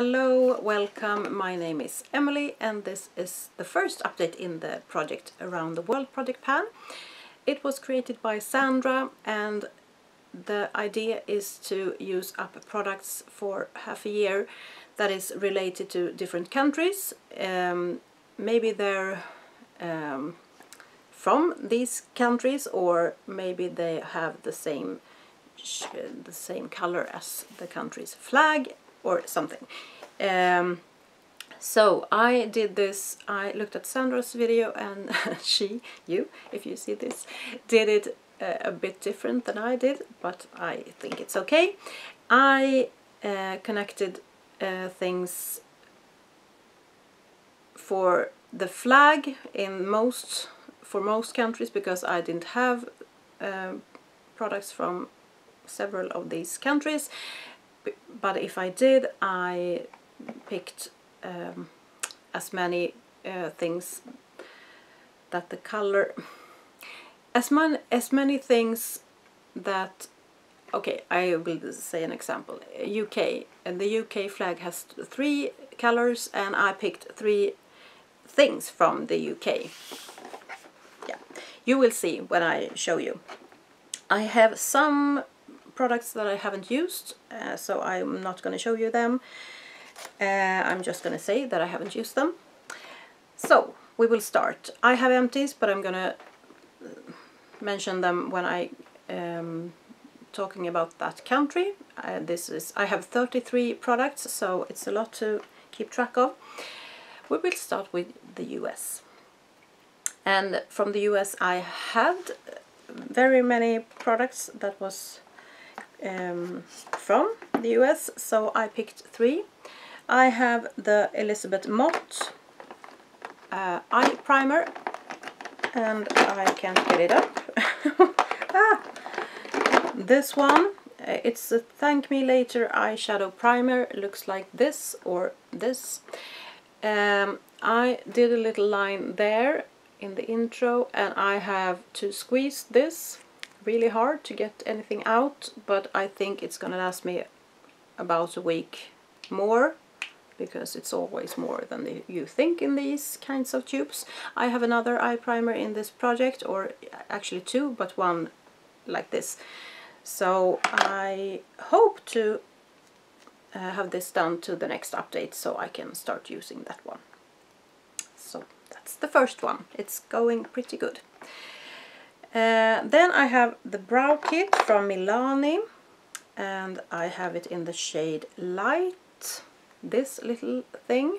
Hello, welcome, my name is Emily and this is the first update in the project Around the World Project Pan. It was created by Sandra and the idea is to use up products for half a year that is related to different countries. Maybe they're from these countries or maybe they have the same color as the country's flag or something. So I did this, I looked at Sandra's video and if you see this, did it a bit different than I did, but I think it's okay. I connected things for the flag for most countries because I didn't have products from several of these countries. But if I did, I picked as many things that the color, as many things that, okay, I will say an example. UK, and the UK flag has 3 colors and I picked 3 things from the UK. Yeah, you will see when I show you. I have some products that I haven't used, so I'm not going to show you them. I'm just going to say that I haven't used them. So we will start. I have empties, but I'm going to mention them when I talking about that country. I have 33 products, so it's a lot to keep track of. We will start with the US. And from the US I had very many products that was from the US, so I picked 3. I have the Elizabeth Mott eye primer, and I can't get it up. This one, it's a Thank Me Later eyeshadow primer, looks like this or this. I did a little line there in the intro and I have to squeeze this really hard to get anything out, but I think it's gonna last me about a week more because it's always more than you think in these kinds of tubes. I have another eye primer in this project, or actually 2, but one like this. So I hope to have this done to the next update so I can start using that one. So that's the first one. It's going pretty good. Then I have the Browkit from Milani and I have it in the shade Light, this little thing,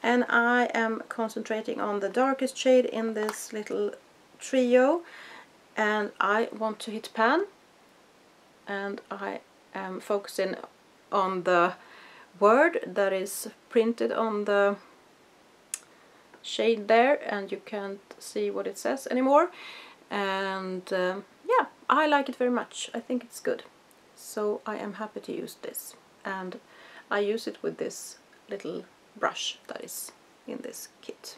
and I am concentrating on the darkest shade in this little trio, and I want to hit pan, and I am focusing on the word that is printed on the shade there, and you can't see what it says anymore. And yeah, I like it very much. I think it's good. So I am happy to use this. And I use it with this little brush that is in this kit.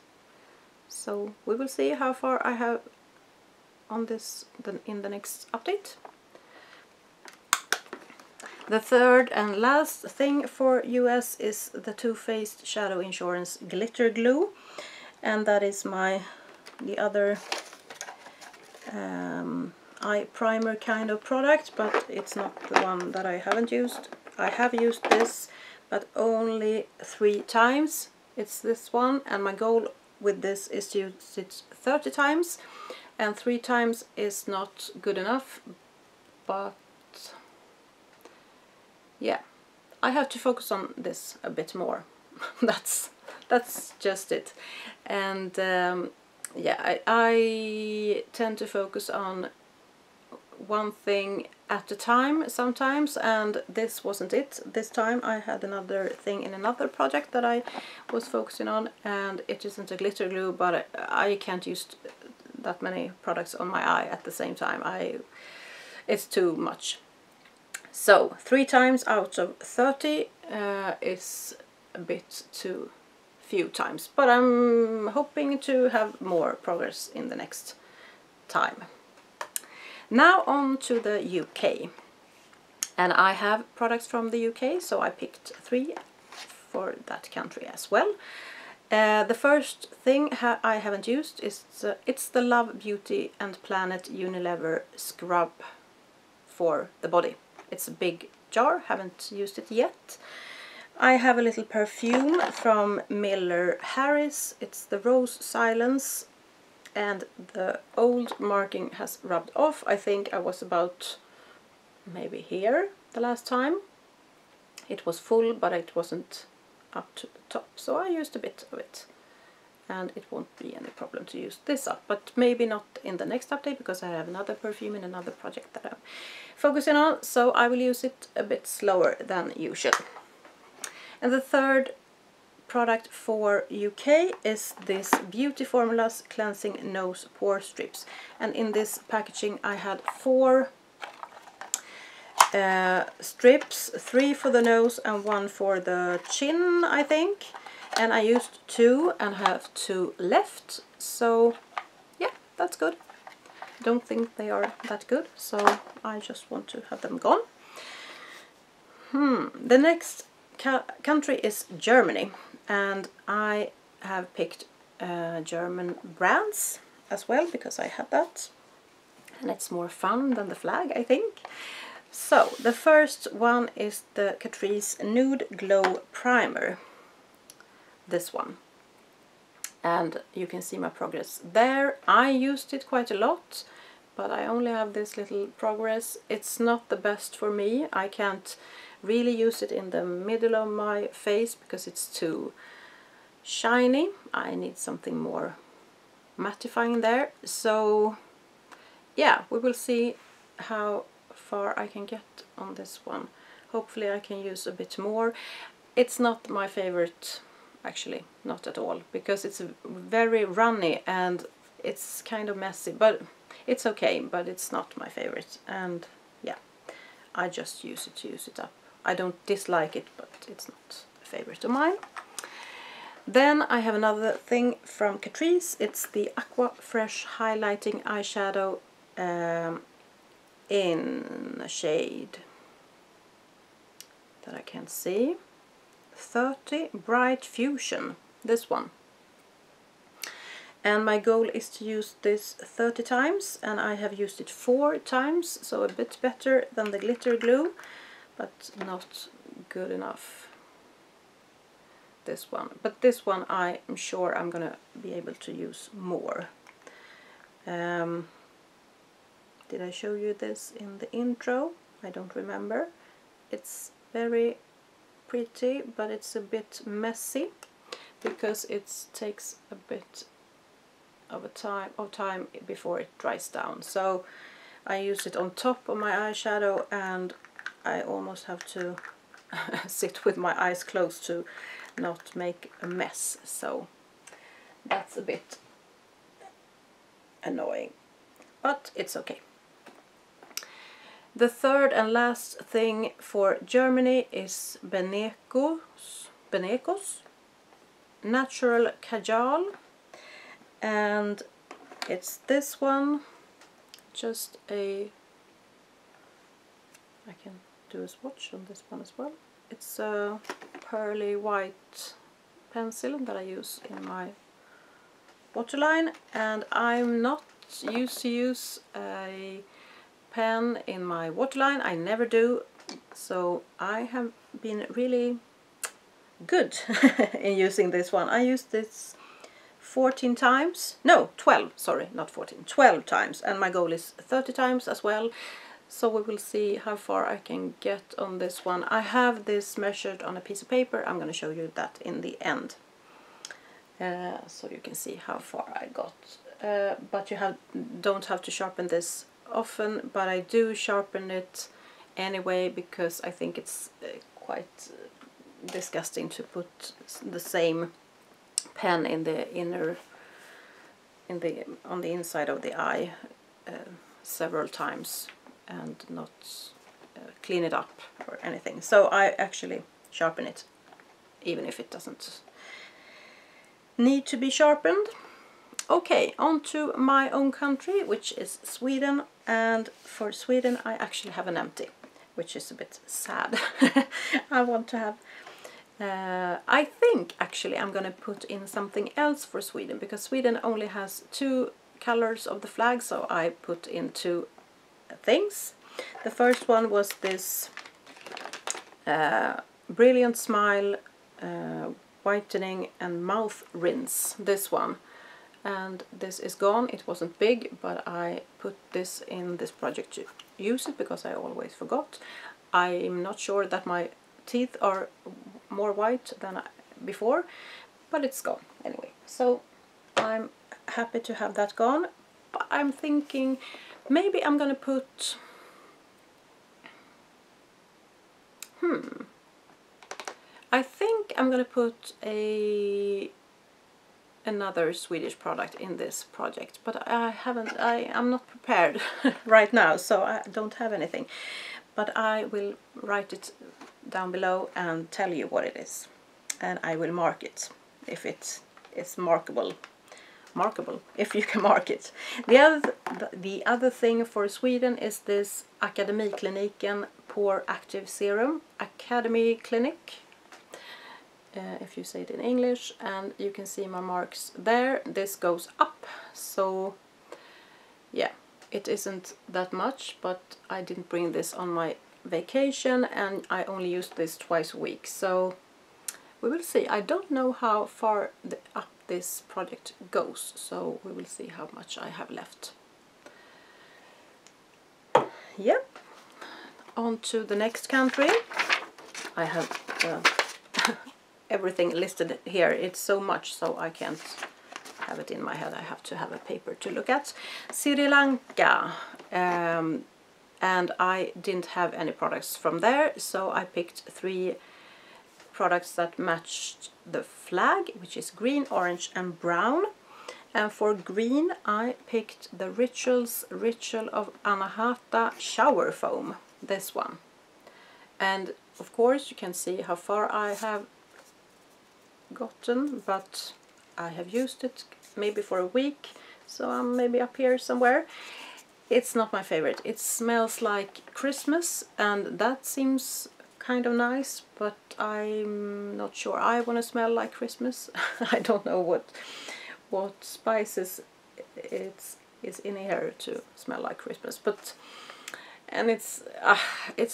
So we will see how far I have on this in the next update. The third and last thing for US is the TooFaced Shadow Insurance Glitter Glue. And that is the other eye primer kind of product, but it's not the one that I haven't used. I have used this, but only 3 times. It's this one, and my goal with this is to use it 30 times, and 3 times is not good enough, but yeah, I have to focus on this a bit more. that's just it. And yeah, I tend to focus on one thing at a time sometimes, and this wasn't it. This time I had another thing in another project that I was focusing on, and it isn't a glitter glue, but I can't use that many products on my eye at the same time. It's too much. So 3 times out of 30 is a bit too few times, but I'm hoping to have more progress in the next time. Now on to the UK, and I have products from the UK, so I picked 3 for that country as well. The first thing I haven't used is it's the Love Beauty and Planet Unilever Scrub for the body. It's a big jar, haven't used it yet. I have a little perfume from Miller Harris. It's the Rose Silence, and the old marking has rubbed off. I think I was about maybe here the last time. It was full, but it wasn't up to the top, so I used a bit of it, and it won't be any problem to use this up, but maybe not in the next update because I have another perfume in another project that I'm focusing on, so I will use it a bit slower than usual. And the third product for UK is this Beauty Formulas Cleansing Nose Pore Strips, and in this packaging I had 4 strips, 3 for the nose and 1 for the chin, I think, and I used 2 and have 2 left, so yeah, that's good. Don't think they are that good, so I just want to have them gone. The next country is Germany, and I have picked German brands as well because I had that, and it's more fun than the flag, I think. So the first one is the Catrice Nude Glow Primer, this one, and you can see my progress there. I used it quite a lot, but I only have this little progress. It's not the best for me. I can't really use it in the middle of my face because it's too shiny. I need something more mattifying there. So yeah, we will see how far I can get on this one. Hopefully I can use a bit more. It's not my favorite, actually, not at all, because it's very runny and it's kind of messy, but it's okay, but it's not my favorite, and yeah, I just use it to use it up. I don't dislike it, but it's not a favorite of mine. Then I have another thing from Catrice. It's the Aquafresh Highlighting Eyeshadow in a shade that I can't see, 30 Bright Fusion, this one. And my goal is to use this 30 times, and I have used it 4 times, so a bit better than the glitter glue, but not good enough, this one. But this one I am sure I'm gonna be able to use more. Did I show you this in the intro? I don't remember. It's very pretty, but it's a bit messy because it takes a bit of time before it dries down. So I use it on top of my eyeshadow, and I almost have to sit with my eyes closed to not make a mess. So that's a bit annoying, but it's okay. The third and last thing for Germany is Benecos Natural Kajal, and it's this one, just I can do a swatch on this one as well. It's a pearly white pencil that I use in my waterline, and I'm not used to use a pen in my waterline. I never do, so I have been really good in using this one. I used this 14 times, no 12, sorry, not 14, 12 times, and my goal is 30 times as well, so we will see how far I can get on this one. I have this measured on a piece of paper. I'm going to show you that in the end, so you can see how far I got, but you don't have to sharpen this often, but I do sharpen it anyway because I think it's quite disgusting to put the same pen in the inner, on the inside of the eye several times and not clean it up or anything. So I actually sharpen it even if it doesn't need to be sharpened. Okay, on to my own country, which is Sweden, and for Sweden I actually have an empty, which is a bit sad. I want to have I think actually I'm gonna put in something else for Sweden, because Sweden only has 2 colors of the flag, so I put in 2 things. The first one was this Brilliant Smile Whitening and Mouth Rinse, this one. And this is gone. It wasn't big, but I put this in this project to use it because I always forgot. I'm not sure that my teeth are more white than before, but it's gone anyway. So I'm happy to have that gone. But I'm thinking maybe I'm gonna put I think I'm gonna put another Swedish product in this project, but I'm not prepared right now, so I don't have anything. But I will write it down below and tell you what it is, and I will mark it if it is markable, if you can mark it. The other thing for Sweden is this Akademikliniken Poreactive serum, Akademikliniken, if you say it in English, and you can see my marks there. This goes up, so yeah, it isn't that much, but I didn't bring this on my vacation and I only used this twice a week, so we will see. I don't know how far up this project goes, so we will see how much I have left. Yep, on to the next country. I have everything listed here. It's so much, so I can't have it in my head. I have to have a paper to look at. Sri Lanka, and I didn't have any products from there, so I picked 3 products that matched the flag, which is green, orange and brown. And for green I picked the Ritual of Anahata shower foam, this one. And of course you can see how far I have gotten, but I have used it maybe for a week, so I'm maybe up here somewhere. It's not my favorite. It smells like Christmas, and that seems kind of nice, but I'm not sure I want to smell like Christmas. I don't know what spices is in here to smell like Christmas, but and it's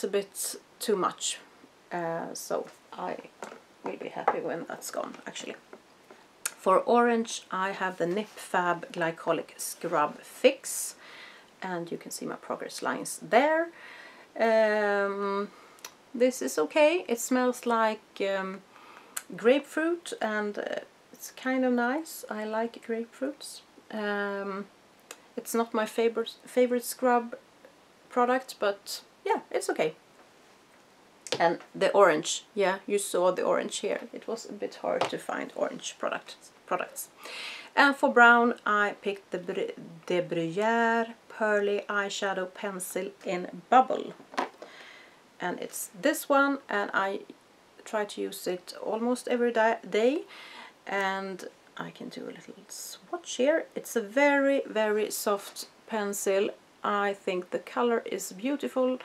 a bit too much, so I will be happy when that's gone actually. For orange I have the NipFab Glycolic Scrub Fix, and you can see my progress lines there. This is okay. It smells like grapefruit, and it's kind of nice. I like grapefruits. It's not my favorite scrub product, but yeah, it's okay. And the orange, yeah, you saw the orange here. It was a bit hard to find orange products. And for brown I picked the Bryuère Pearly Eyeshadow Pencil in Bubble. And it's this one, and I try to use it almost every day. And I can do a little swatch here. It's a very, very soft pencil. I think the color is beautiful,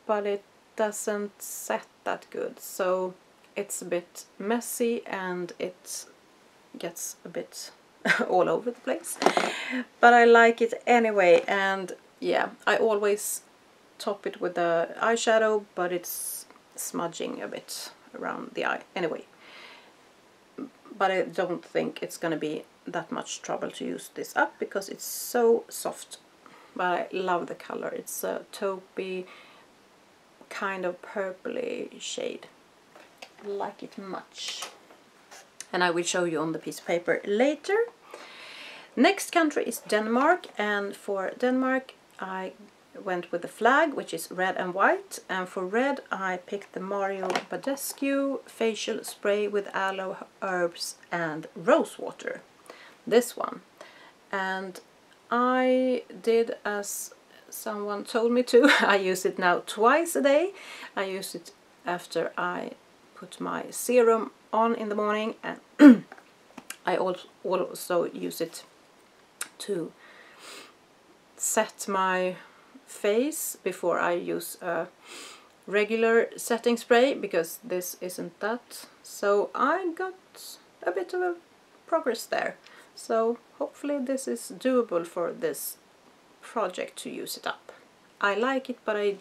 but it doesn't set that good, so it's a bit messy and it gets a bit all over the place, but I like it anyway. And yeah, I always top it with the eyeshadow, but it's smudging a bit around the eye anyway. But I don't think it's gonna be that much trouble to use this up because it's so soft. But I love the color. It's a taupey kind of purpley shade. I like it much, and I will show you on the piece of paper later. Next country is Denmark, and for Denmark I went with the flag, which is red and white, and for red I picked the Mario Badescu facial spray with aloe, herbs and rose water, this one. And I did as someone told me to. I use it now twice a day. I use it after I put my serum on in the morning, and I also use it to set my face before I use a regular setting spray because this isn't that. So I got a bit of a progress there. So hopefully this is doable for this project to use it up. I like it, but I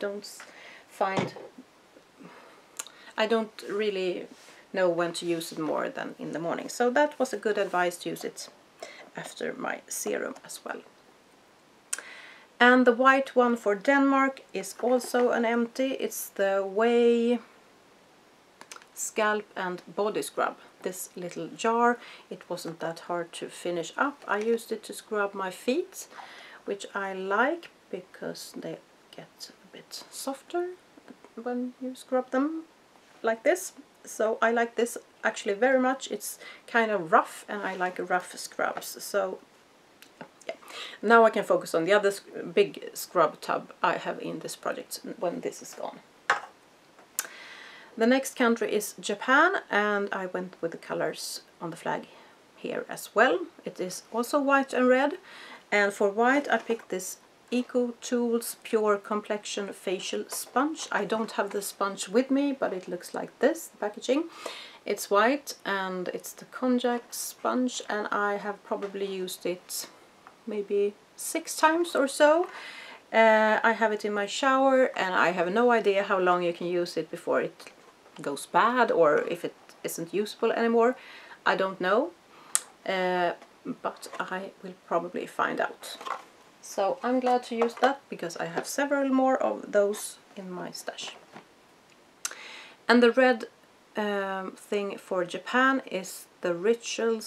don't really know when to use it more than in the morning. So that was a good advice to use it after my serum as well. And the white one for Denmark is also an empty. It's the Way Scalp and Body Scrub. This little jar, it wasn't that hard to finish up. I used it to scrub my feet, which I like because they get a bit softer when you scrub them like this. So I like this actually very much. It's kind of rough and I like rough scrubs. So yeah. Now I can focus on the other big scrub tub I have in this project when this is gone. The next country is Japan, and I went with the colors on the flag here as well. It is also white and red, and for white I picked this Eco Tools Pure Complexion Facial Sponge. I don't have the sponge with me, but it looks like this, the packaging. It's white and it's the konjac sponge, and I have probably used it maybe 6 times or so. I have it in my shower and I have no idea how long you can use it before it goes bad or if it isn't usable anymore. I don't know, but I will probably find out. So I'm glad to use that because I have several more of those in my stash. And the red thing for Japan is the Ritual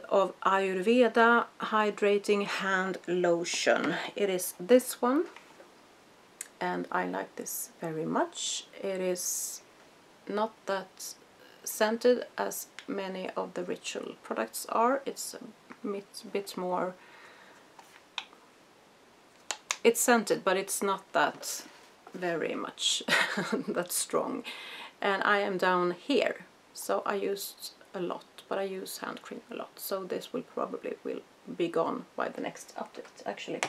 of Ayurveda Hydrating Hand Lotion. It is this one, and I like this very much. It is not that scented as many of the Ritual products are. It's a bit more... It's scented, but it's not that very much that strong. And I am down here, so I used a lot, but I use hand cream a lot, so this will probably be gone by the next update actually.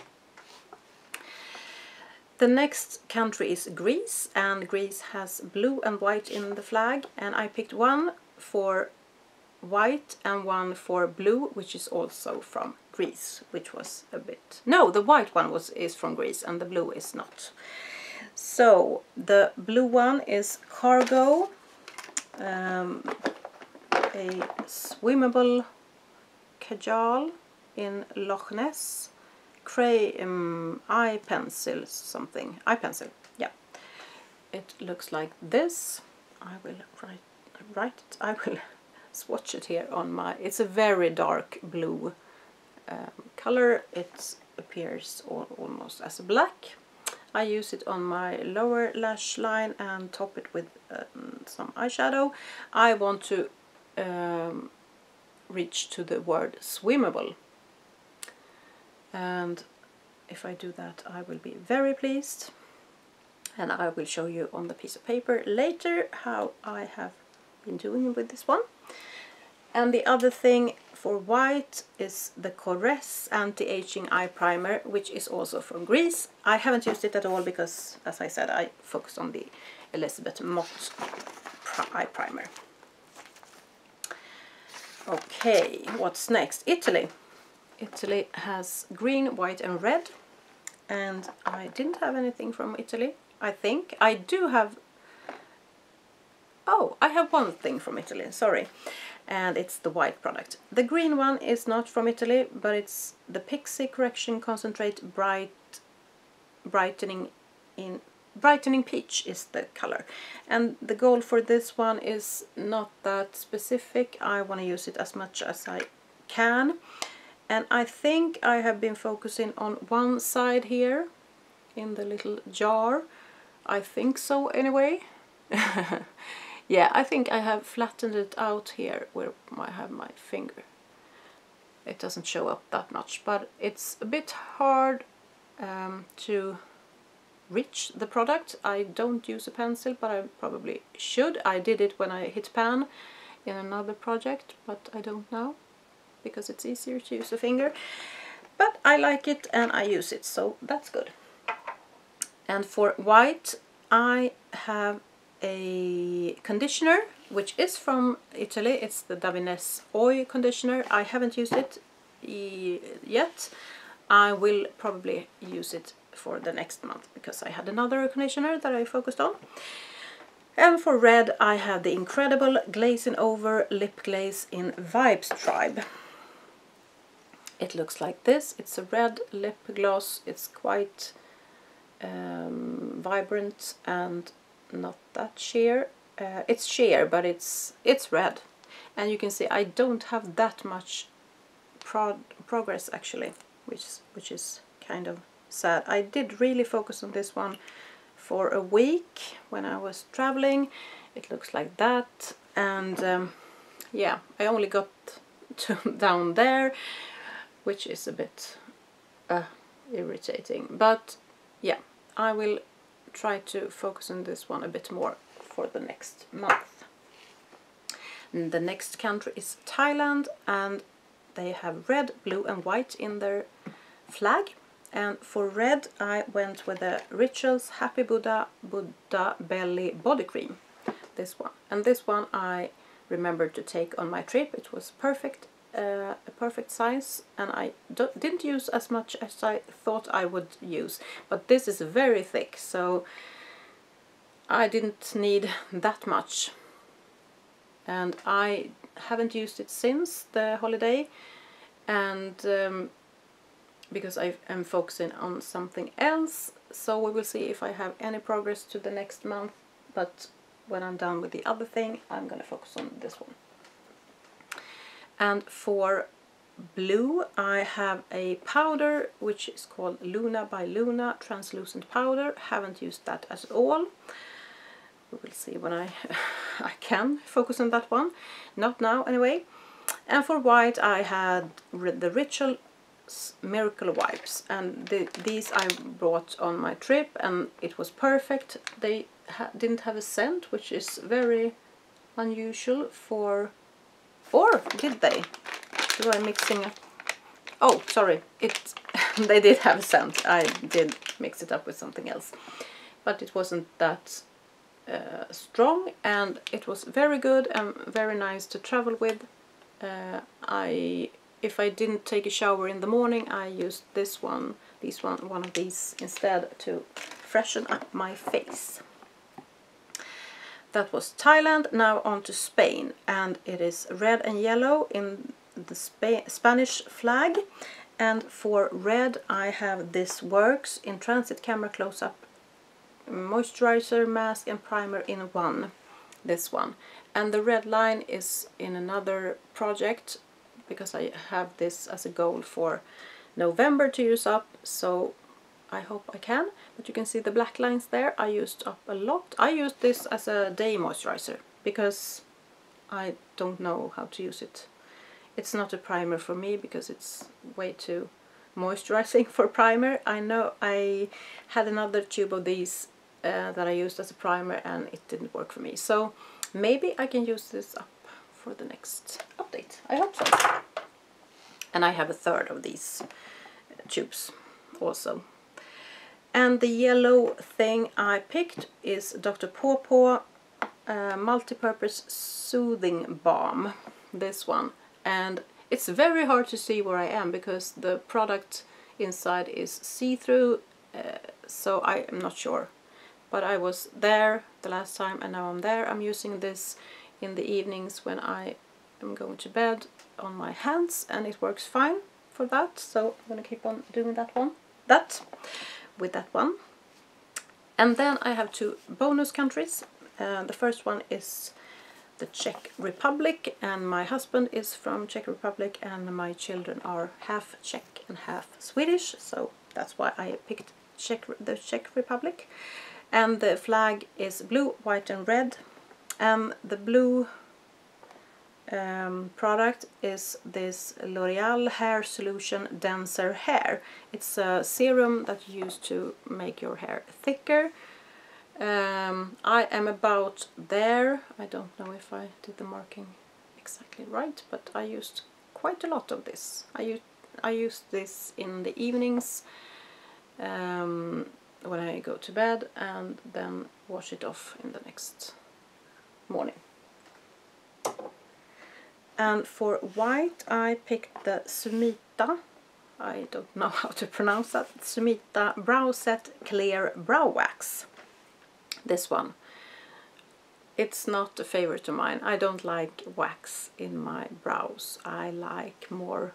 The next country is Greece, and Greece has blue and white in the flag, and I picked one for white and one for blue, which is also from Greece, which was a bit... No, the white one is from Greece and the blue is not. So the blue one is Cargo, a swimmable kajal in Loch Ness, eye pencil something, eye pencil, yeah. It looks like this. I will write it, I will swatch it here on my... It's a very dark blue color. It appears almost as a black. I use it on my lower lash line and top it with some eyeshadow. I want to reach to the word swimmable, and if I do that I will be very pleased, and I will show you on the piece of paper later how I have been doing with this one. And the other thing for white is the Catrice Anti-Aging Eye Primer, which is also from Greece. I haven't used it at all because, as I said, I focused on the Elizabeth Mott eye primer. Okay, what's next? Italy. Italy has green, white and red, and I didn't have anything from Italy, I think. I do have... Oh, I have one thing from Italy, sorry. And it's the white product. The green one is not from Italy, but it's the Pixie Correction Concentrate Brightening Peach is the color. And the goal for this one is not that specific. I want to use it as much as I can. And I think I have been focusing on one side here in the little jar. I think so anyway. Yeah, I think I have flattened it out here where I have my finger. It doesn't show up that much, but it's a bit hard to reach the product. I don't use a pencil, but I probably should. I did it when I hit pan in another project, but I don't now because it's easier to use a finger. But I like it and I use it, so that's good. And for white, I have a conditioner, which is from Italy. It's the Davines Oil Conditioner. I haven't used it yet. I will probably use it for the next month because I had another conditioner that I focused on. And for red, I have the incredible Glazing Over Lip Glaze in Vibes Tribe. It looks like this. It's a red lip gloss. It's quite vibrant and not that sheer. It's sheer, but it's red. And you can see I don't have that much progress actually, which is kind of sad. I did really focus on this one for a week when I was traveling. It looks like that, and yeah, I only got down there, which is a bit irritating, but yeah, I will try to focus on this one a bit more for the next month. And the next country is Thailand, and they have red, blue and white in their flag. And for red, I went with the Rituals Happy Buddha Belly Body Cream. This one. And this one I remembered to take on my trip. It was perfect, a perfect size, and I didn't use as much as I thought I would use. But this is very thick, so I didn't need that much. And I haven't used it since the holiday, and because I am focusing on something else, so we will see if I have any progress to the next month, but when I'm done with the other thing, I'm gonna focus on this one. And for blue, I have a powder which is called Luna by Luna Translucent Powder. Haven't used that at all. We will see when I can focus on that one. Not now anyway. And for white, I had the Ritual Miracle Wipes, and these I brought on my trip, and it was perfect. They didn't have a scent, which is very unusual for... Or did they? Do I mixing up? Oh, sorry. They did have a scent. I did mix it up with something else, but it wasn't that strong, and it was very good and very nice to travel with. If I didn't take a shower in the morning, I used one of these instead to freshen up my face. That was Thailand. Now on to Spain, and it is red and yellow in the Spanish flag. And for red, I have this Works in Transit Camera Close-Up Moisturizer, Mask and Primer in one. This one. And the red line is in another project, because I have this as a goal for November to use up, so I hope I can. But you can see the black lines there. I used up a lot. I used this as a day moisturizer because I don't know how to use it. It's not a primer for me because it's way too moisturizing for primer. I know I had another tube of these that I used as a primer and it didn't work for me. So maybe I can use this up for the next update. I hope so. And I have a third of these tubes also. And the yellow thing I picked is Dr. Pore Multi-Purpose Soothing Balm. This one. And it's very hard to see where I am because the product inside is see-through, so I am not sure. But I was there the last time and now I'm there. I'm using this in the evenings when I am going to bed on my hands, and it works fine for that. So I'm going to keep on doing with that one. And then I have two bonus countries. The first one is the Czech Republic, and my husband is from Czech Republic and my children are half Czech and half Swedish, so that's why I picked the Czech Republic. And the flag is blue, white and red. And the blue product is this L'Oreal Hair Solution Denser Hair. It's a serum that you use to make your hair thicker. I am about there. I don't know if I did the marking exactly right, but I used quite a lot of this. I used this in the evenings when I go to bed, and then wash it off in the next morning. And for white I picked the Sumita, I don't know how to pronounce that, Sumita Brow Set Clear Brow Wax. This one. It's not a favorite of mine. I don't like wax in my brows. I like more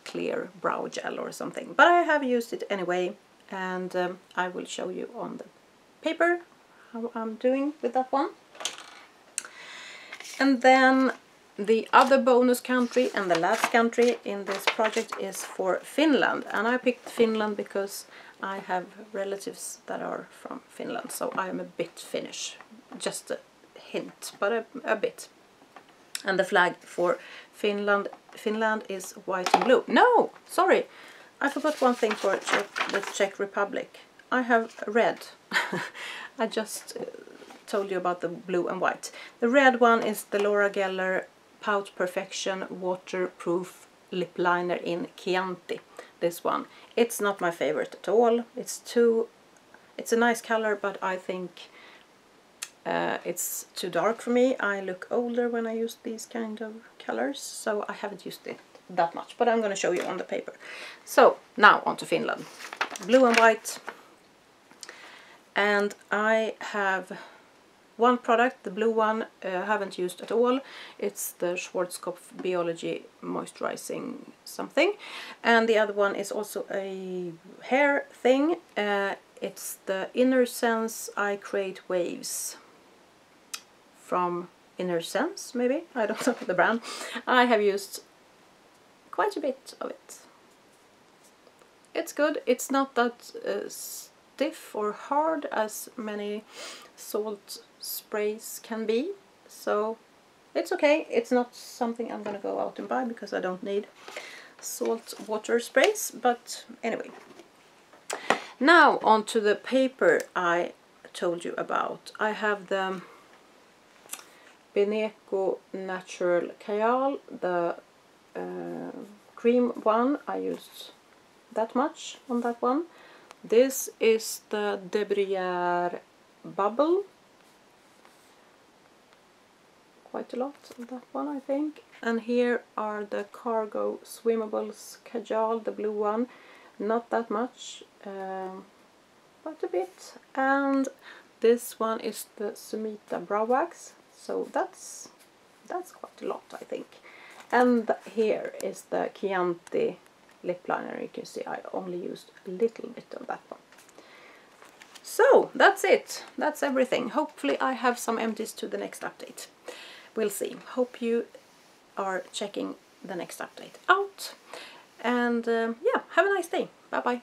clear brow gel or something. But I have used it anyway, and I will show you on the paper how I'm doing with that one. And then the other bonus country and the last country in this project is for Finland. And I picked Finland because I have relatives that are from Finland, so I am a bit Finnish. Just a hint, but a bit. And the flag for Finland is white and blue. No, sorry, I forgot one thing for the Czech Republic. I have red. I just told you about the blue and white. The red one is the Laura Geller Pout Perfection Waterproof Lip Liner in Chianti. This one. It's not my favorite at all. It's a nice color, but I think it's too dark for me. I look older when I use these kind of colors, so I haven't used it that much, but I'm going to show you on the paper. So now on to Finland. Blue and white. And I have one product, the blue one, I haven't used at all. It's the Schwarzkopf Biology Moisturizing something. And the other one is also a hair thing. It's the Inner Sense I Create Waves from Inner Sense, maybe? I don't know the brand. I have used quite a bit of it. It's good. It's not that stiff or hard as many salt sprays can be, so it's okay. It's not something I'm gonna go out and buy because I don't need salt water sprays, but anyway. Now onto the paper I told you about. I have the Benecos Natural Kajal, the cream one. I used that much on that one. This is the Bryuère Bubble. Quite a lot of that one, I think. And here are the Cargo Swimmables Kajal, the blue one. Not that much, but a bit. And this one is the Sumita Brow Wax. So that's quite a lot, I think. And here is the Chianti lip liner. You can see I only used a little bit of that one. So that's it. That's everything. Hopefully I have some empties to the next update. We'll see. Hope you are checking the next update out. And yeah, have a nice day. Bye bye.